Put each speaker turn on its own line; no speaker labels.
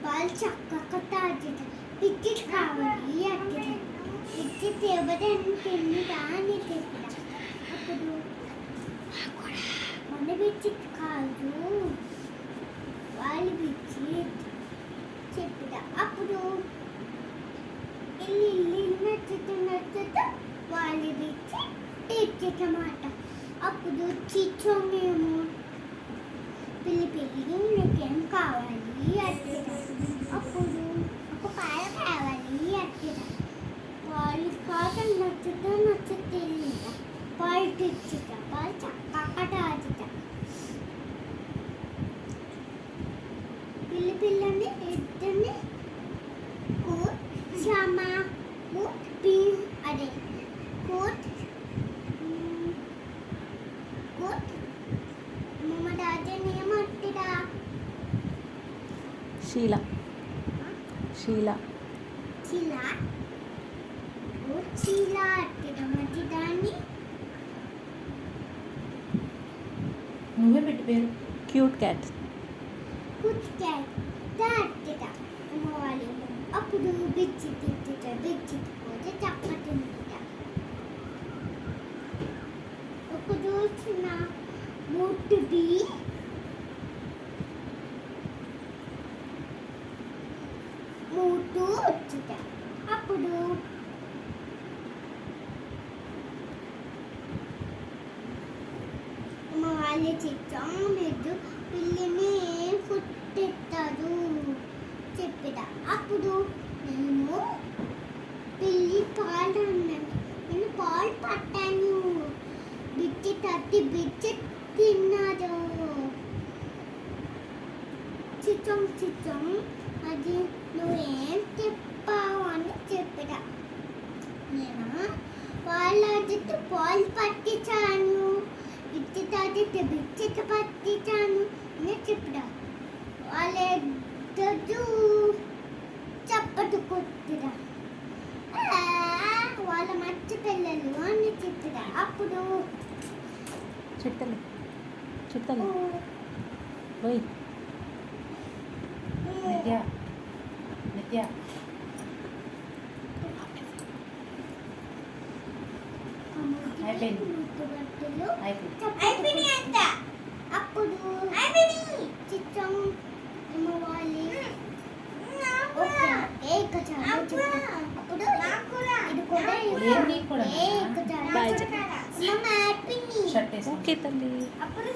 పాలు చక్కగా తాగుతా బిస్కెట్ కావాలి అంటే బిస్కెట్ ఎవరైనా తిన్నదా అని చెప్పిన అప్పుడు మన బిస్కెట్ కాదు వాళ్ళు బిస్కెట్ చెప్పిన అప్పుడు ఇల్లు నచ్చుతూ వాళ్ళు బిస్కెట్ తెచ్చేటమాట అప్పుడు చిచ్చోమేమో పిల్లి నీకేం కావాలి అంటే అప్పుడు ఒక పాల కావాలి అంటే వాళ్ళు కాదు నచ్చుతే పాలు తెచ్చుట పాలు చక్కగా తాగుట పిల్లని ఇద్దరిని క్షమా అదే కోట్
షీలా షీలా
చీలా చీలా మంచి దాన్ని
నువ్వే పెట్టి పేరు
క్యూట్ క్యాట్
దాటిట అమ్మవాళ్ళు అప్పుడు బిచ్చి పోతే చప్పటిందిట ఒక చిన్న మూటుది మూటు వచ్చిట అప్పుడు మా వాళ్ళు చిత్రం లేదు పిల్లిని పుట్టెత్తారు చెప్పిట అప్పుడు నేను పిల్లి పాలు అన్నాను నేను పాలు పట్టాను బిచ్చి తిన్నారు చిత్రం అది నువ్వేం చెప్పావు అని చెప్పిట నేను వాళ్ళ పాలు పట్టించాను బిచ్చి పట్టించాను అని చెప్పిట వాళ్ళిద్దరు చప్పటు కొట్టిరా వాళ్ళ మధ్య పిల్లలు అని చెప్పిరా అప్పుడు
చిట్టలు ఓయ్
నిత్య
అప్పుడు చిత్రం వాళ్ళు
కూడా
ఓకే తల్లి.
అప్పుడు